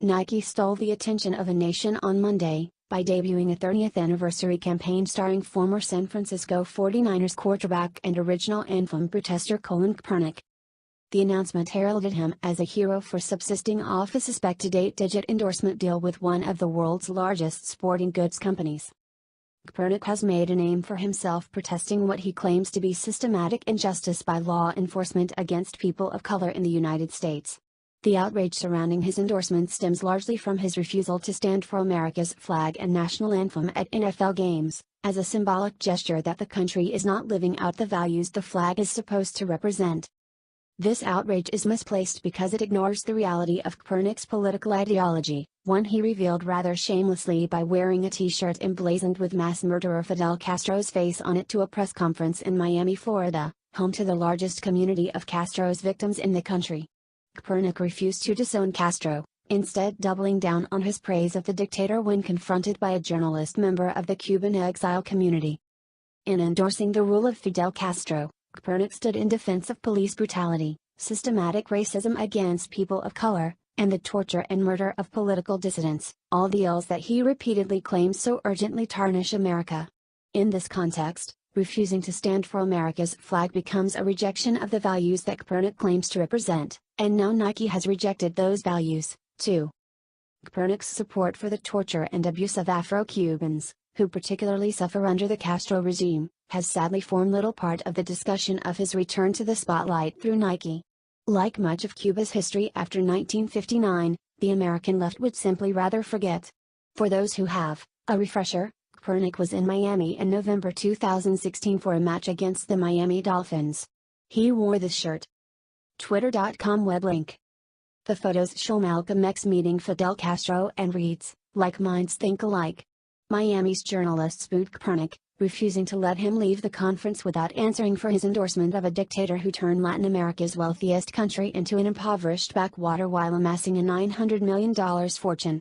Nike stole the attention of a nation on Monday, by debuting a 30th anniversary campaign starring former San Francisco 49ers quarterback and original anthem protester Colin. The announcement heralded him as a hero for subsisting off a suspected 8-digit endorsement deal with one of the world's largest sporting goods companies. Kaepernick has made a name for himself protesting what he claims to be systematic injustice by law enforcement against people of color in the United States. The outrage surrounding his endorsement stems largely from his refusal to stand for America's flag and national anthem at NFL games, as a symbolic gesture that the country is not living out the values the flag is supposed to represent. This outrage is misplaced because it ignores the reality of Kaepernick's political ideology, one he revealed rather shamelessly by wearing a t-shirt emblazoned with mass murderer Fidel Castro's face on it to a press conference in Miami, Florida, home to the largest community of Castro's victims in the country. Kaepernick refused to disown Castro, instead doubling down on his praise of the dictator when confronted by a journalist member of the Cuban exile community. In endorsing the rule of Fidel Castro, Kaepernick stood in defense of police brutality, systematic racism against people of color, and the torture and murder of political dissidents, all the ills that he repeatedly claims so urgently tarnish America. In this context, refusing to stand for America's flag becomes a rejection of the values that Kaepernick claims to represent, and now Nike has rejected those values, too. Kaepernick's support for the torture and abuse of Afro-Cubans, who particularly suffer under the Castro regime, has sadly formed little part of the discussion of his return to the spotlight through Nike. Like much of Cuba's history after 1959, the American left would simply rather forget. For those who have, a refresher, Kaepernick was in Miami in November 2016 for a match against the Miami Dolphins. He wore this shirt. Twitter.com web link. The photos show Malcolm X meeting Fidel Castro and reads, "Like minds think alike." Miami's journalists booed Kaepernick, refusing to let him leave the conference without answering for his endorsement of a dictator who turned Latin America's wealthiest country into an impoverished backwater while amassing a $900 million fortune.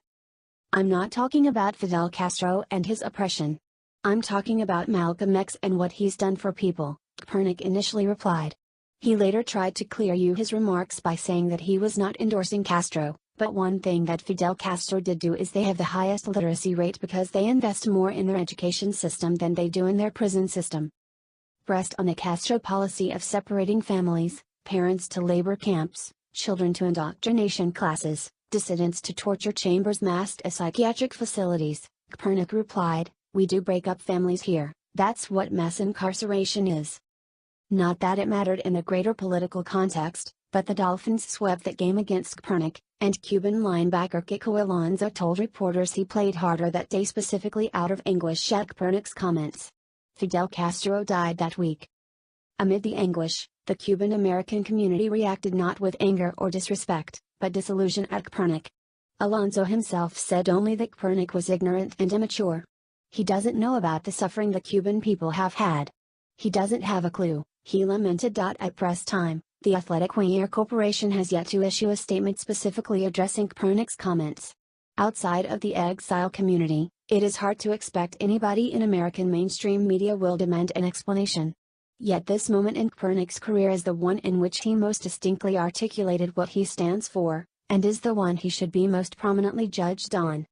"I'm not talking about Fidel Castro and his oppression. I'm talking about Malcolm X and what he's done for people," Kaepernick initially replied. He later tried to clear his remarks by saying that he was not endorsing Castro, but one thing that Fidel Castro did do is they have the highest literacy rate because they invest more in their education system than they do in their prison system. Pressed on the Castro policy of separating families, parents to labor camps, children to indoctrination classes, dissidents to torture chambers masked as psychiatric facilities, Kaepernick replied, "We do break up families here, that's what mass incarceration is." Not that it mattered in the greater political context, but the Dolphins swept that game against Kaepernick, and Cuban linebacker Kiko Alonso told reporters he played harder that day specifically out of anguish at Kaepernick's comments. Fidel Castro died that week. Amid the anguish, the Cuban-American community reacted not with anger or disrespect, but disillusion at Kaepernick. Alonso himself said only that Kaepernick was ignorant and immature. "He doesn't know about the suffering the Cuban people have had. He doesn't have a clue," he lamented. At press time, the Athletic Wear Corporation has yet to issue a statement specifically addressing Kaepernick's comments. Outside of the exile community, it is hard to expect anybody in American mainstream media will demand an explanation. Yet this moment in Kaepernick's career is the one in which he most distinctly articulated what he stands for, and is the one he should be most prominently judged on.